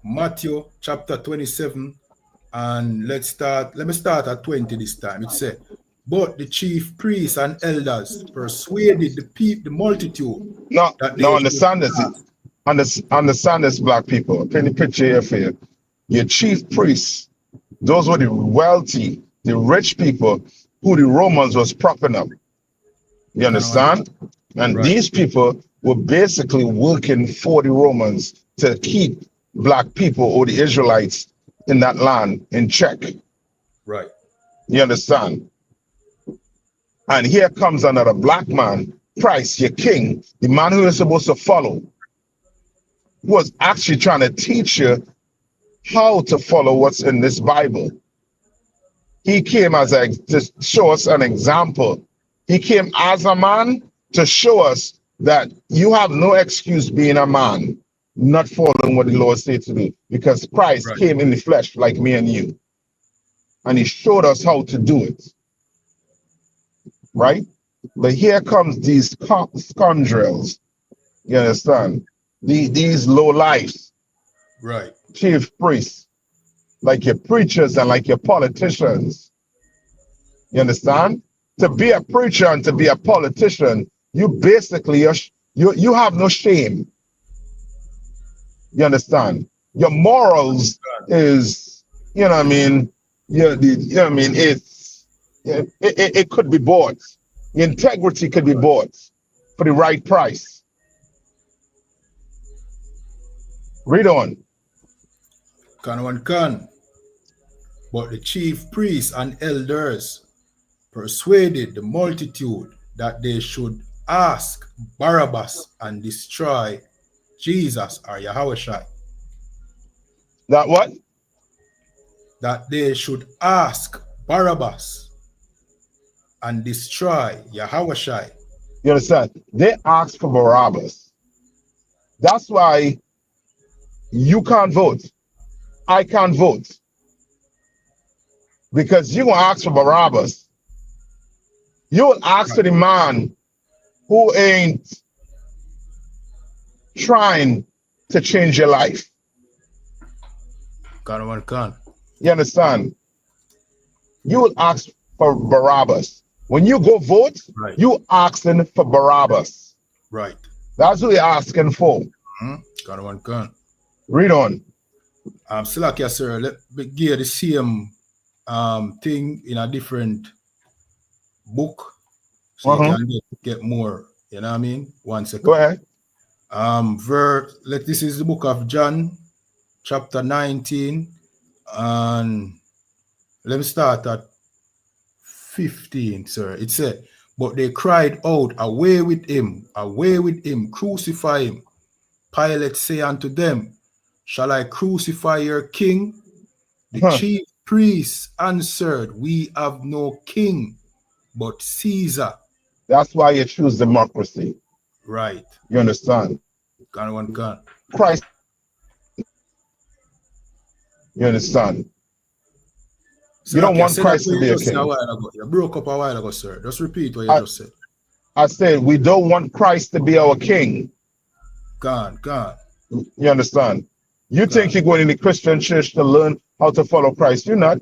Matthew chapter 27, and let me start at 20 this time. It said, but the chief priests and elders persuaded the multitude. No, understand this, black people. Paint the picture here for you. Your chief priests, those were the wealthy, the rich people who the Romans was propping up. You understand? And these people were basically working for the Romans to keep black people or the Israelites in that land in check. Right. You understand? And here comes another black man Christ, your king, the man who you're supposed to follow, was actually trying to teach you how to follow what's in this Bible. He came as to show us an example. He came as a man to show us that you have no excuse being a man, not following what the Lord said to do, because Christ came in the flesh like me and you. And he showed us how to do it. Right? But here comes these scoundrels. You understand? These low lives. Right. Chief priests, like your preachers and like your politicians. You understand? To be a preacher and to be a politician, you basically you have no shame. You understand? Your morals is, you know what I mean? You know what I mean? It could be bought. Your integrity could be bought for the right price. Read on. Can. But the chief priests and elders persuaded the multitude that they should ask Barabbas and destroy Jesus or Yahushua. That what? That they should ask Barabbas and destroy Yahushua. You understand? They asked for Barabbas. That's why you can't vote. I can't vote. Because you're going to ask for Barabbas. You will ask for the man who ain't trying to change your life. Can. You understand? You will ask for Barabbas. When you go vote, you asking for Barabbas. Right. That's what you're asking for. Can. Read on. Still like sir, let me give the same thing in a different book so you can get more. You know what I mean? 1 second. Go ahead. This is the book of John, chapter 19, and let me start at 15, sir. It said, but they cried out, away with him, crucify him. Pilate say unto them, shall I crucify your king? The chief priests answered, we have no king but Caesar. That's why you choose democracy. Right. You understand? Can. Christ. You understand? So you don't want Christ to be a king. You broke up a while ago, sir. Just repeat what you just said. I said we don't want Christ to be our king. Can. You understand? You think you're going in the Christian church to learn how to follow Christ. You're not.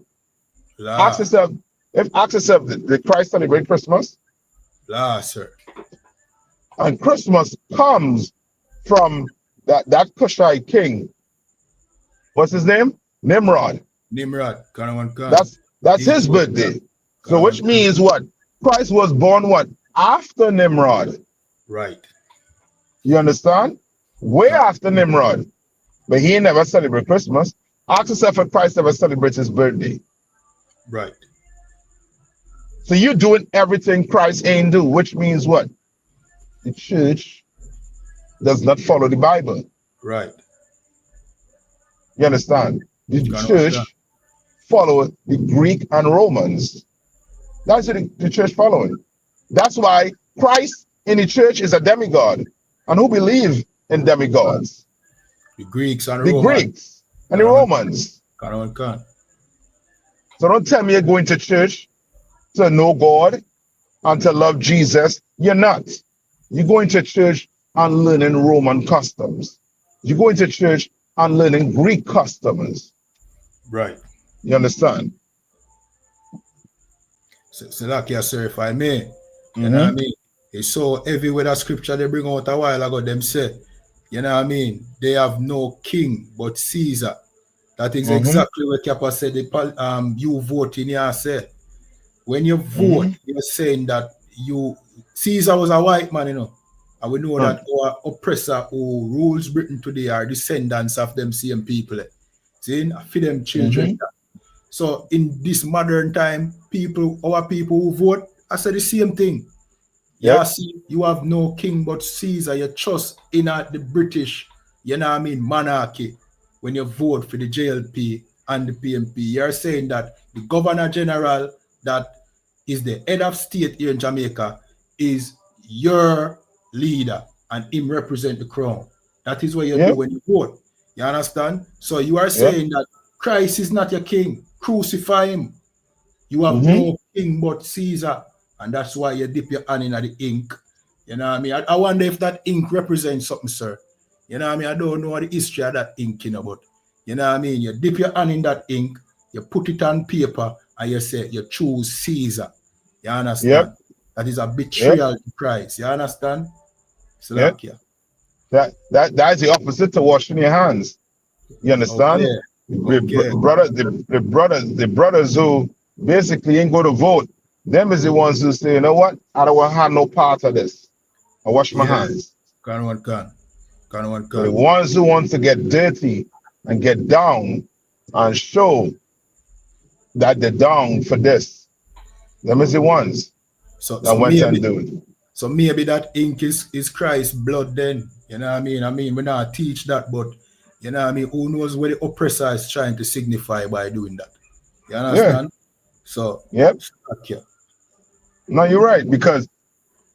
Ask yourself, did Christ celebrate Christmas? Sir. And Christmas comes from that Cushite king. What's his name? Nimrod. Can. That's his birthday. So which means what? Christ was born what? After Nimrod. Right. You understand? Way after Nimrod. But he never celebrated Christmas. Ask yourself if Christ ever celebrates his birthday. Right. So you're doing everything Christ ain't do, which means what? The church does not follow the Bible. Right. You understand? The church follow the Greek and Romans. That's what the church following. That's why Christ in the church is a demigod. And who believe in demigods? The Greeks and the Greeks and the Romans. Can. So don't tell me you're going to church to know God and to love Jesus. You're not. You're going to church and learning Roman customs. You're going to church and learning Greek customs. Right. You understand? So like you sir, if I may, you know what I mean? It's so heavy with that scripture they bring out a while ago, them say, you know what I mean? They have no king but Caesar. That is exactly what Kappa said. You vote in here say. When you vote, you're saying that Caesar was a white man, you know. And we know that our oppressor who rules Britain today are descendants of them same people. See, for them children. So in this modern time, our people who vote, I said the same thing. Yeah, see, you have no king but Caesar. You trust in the British, you know what I mean, monarchy when you vote for the JLP and the PMP. You're saying that the Governor General that is the head of state here in Jamaica is your leader and him represent the crown. That is what you do when you vote. You understand? So you are saying that Christ is not your king. Crucify him. You have no king but Caesar. And that's why you dip your hand in the ink. You know what I mean? I wonder if that ink represents something, sir. You know what I mean? I don't know the history of that ink, you know, but you know what I mean? You dip your hand in that ink, you put it on paper, and you say you choose Caesar. You understand? That is a betrayal to Christ. You understand? So like, That's the opposite to washing your hands. You understand? The brothers who basically ain't go to vote, them is the ones who say, you know what? I don't want to have no part of this. I wash my hands. The ones who want to get dirty and get down and show that they're down for this, them is the ones that went and do it. So maybe that ink is Christ's blood then. You know what I mean? I mean, we not teach that, but you know what I mean? Who knows what the oppressor is trying to signify by doing that? You understand? So, no, you're right, because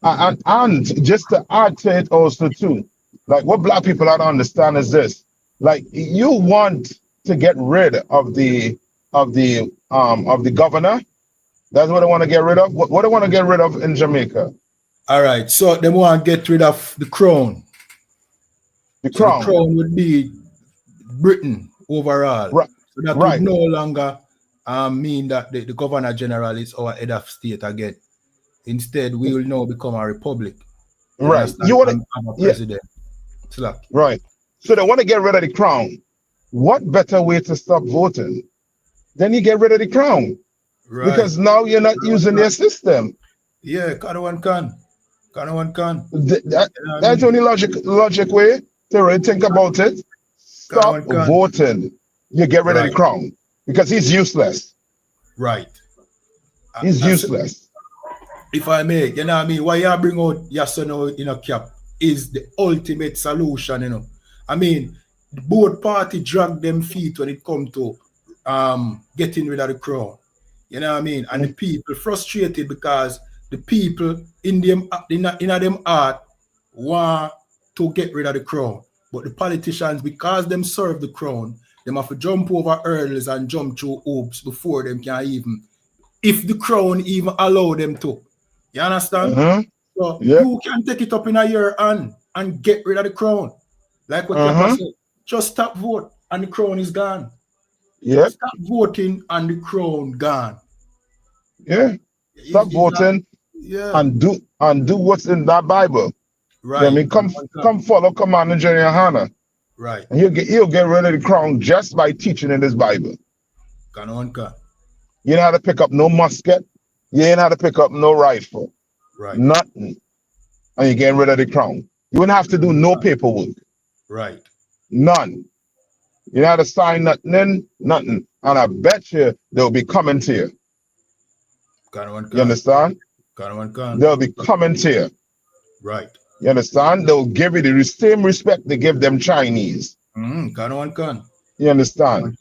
and just to add to it also too, like what black people don't understand is this: like you want to get rid of the governor. That's what I want to get rid of. What I want to get rid of in Jamaica. All right, so they want to get rid of the crown. The crown. The crown would be Britain overall. Right. So that would no longer mean that the Governor General is our head of state again. Instead, we will now become a republic. Right. You want to president. Right. So they want to get rid of the crown. What better way to stop voting than you get rid of the crown? Right. Because now you're not using their system. Yeah, Kanawan can. That's the only logic way to really think about it. Stop voting. You get rid of the crown because he's useless. Right. He's useless. If I may, you know what I mean? Why you bring out Yasuno in a cap is the ultimate solution, you know. I mean, both parties drag them feet when it comes to getting rid of the crown. You know what I mean? And the people frustrated because the people in them heart want to get rid of the crown. But the politicians, because them serve the crown, them have to jump over hurdles and jump through hoops before them can even, if the crown even allow them to. You understand? So you can take it up in your hand and get rid of the crown. Like what you said. Just stop vote and the crown is gone. Stop voting and the crown gone. Stop voting and do what's in that Bible. Right. You know I mean, come follow Commander General Hannah. Right. And he'll get rid of the crown just by teaching in this Bible. You know how to pick up no musket. You ain't how to pick up no rifle. Right. Nothing. And you're getting rid of the crown. You wouldn't have to do no paperwork. Right. None. You know how to sign nothing. And I bet you they'll be coming to you. You understand? They'll be coming to you. Right. You understand? They'll give you the same respect they give them Chinese. You understand?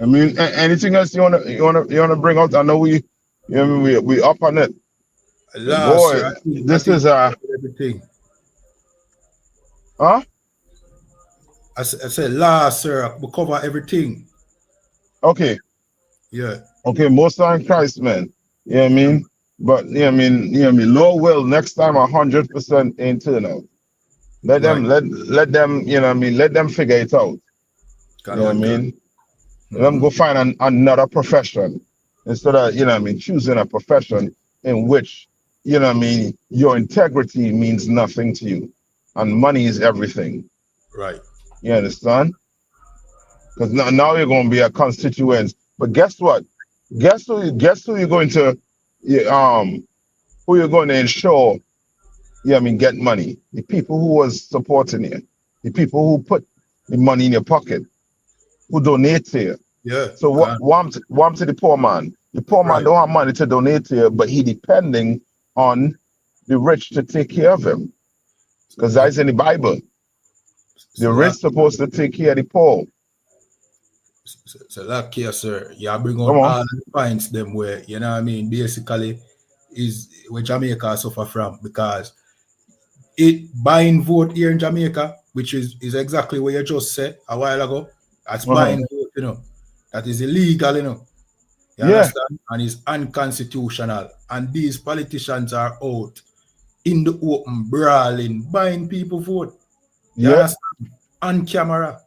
I mean, anything else you wanna bring out? I know we up on it. Boy, this is everything. Huh? I said last, sir. We cover everything. Okay. Yeah. Okay, most on Christ, man. You know what I mean? But I mean, Lord will next time 100% internal. Let them, let them, you know what I mean, let them figure it out. You know what I mean? Let them go find another profession instead of, you know what I mean, choosing a profession in which, you know what I mean, your integrity means nothing to you. And money is everything. Right. You understand? Because now you're going to be a constituent. But guess what? Guess who you're going to who you're going to ensure get money? The people who was supporting you, the people who put the money in your pocket, who donate to you. Yeah. So warm to the poor man. The poor man don't have money to donate to you, but he depending on the rich to take care of him. Because that's in the Bible. The rich supposed to take care of the poor. So like here, sir, you bring on all the points them where, you know what I mean, basically is where Jamaica suffer from, because it buying vote here in Jamaica, which is exactly what you just said a while ago. That's buying vote, you know. That is illegal, you know. You understand? And it's unconstitutional. And these politicians are out in the open, brawling, buying people vote. You understand? On camera.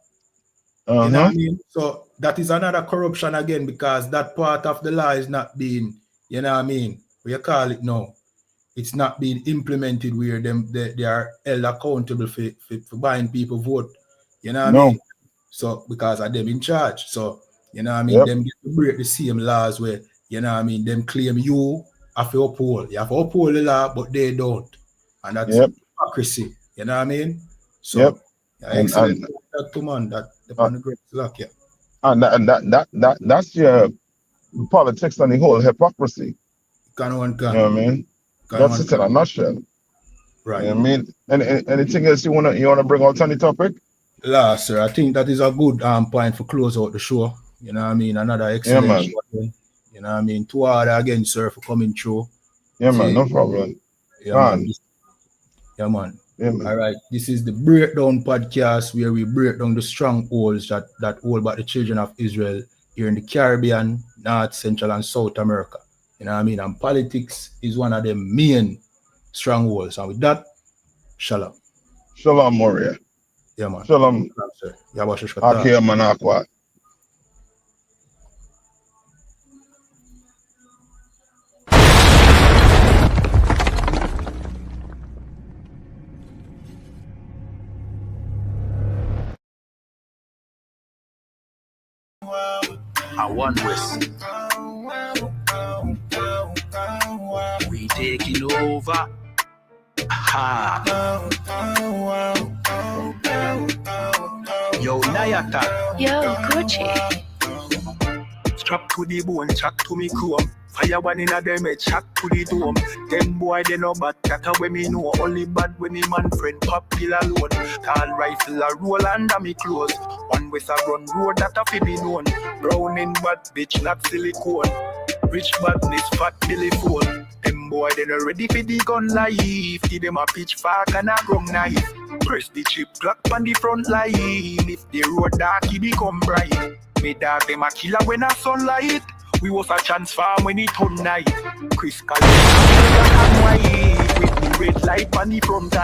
You know what I mean? So that is another corruption again, because that part of the law is not being, you know what I mean? What you call it now? It's not being implemented where they are held accountable for buying people vote. You know what I mean? So because of them in charge. So, you know what I mean? Them get to break the same laws where, you know what I mean, them claim you have to uphold. You have to uphold the law, but they don't. And that's hypocrisy. You know what I mean? So excellent. That come on, that on the great luck, And that's your politics and the whole hypocrisy. You know what I mean? That's it in a nutshell. Right. You know what I mean? Anything else you wanna bring out on the topic? La, sir, I think that is a good point for close out the show. You know what I mean? Another excellent show again. You know what I mean? 2 hours again, sir, for coming through. Yeah, man, no problem. Yeah, man. Yeah, man. All right. This is the Breakdown Podcast, where we break down the strongholds that hold back the children of Israel here in the Caribbean, North, Central, and South America. You know what I mean? And politics is one of the main strongholds. And with that, shalom. Shalom, Moria. Yeah, man. Shalom. Okay, man. I want West. We taking over. Ha. Yo, Nayata. Yo, Gucci. Strap to the bone, chat to me chrome. Fire one in a them head, chat to the dome. Them boy they no bad, that when me know. Only bad when me man friend pop pill alone. Tall rifle a roll under me clothes. One with a run road that a fi be known. Brown in bad bitch, not silicone. Rich badness, fat belly phone. Them boy they no ready for the gun life. Give them a pitchfork and a grum knife. Press the chip clock on the front line. If the road dark, it become bright. Me dog them a killer when a sunlight. We was a transform when it turn night. Chris Calais, black and white with the red light on the front.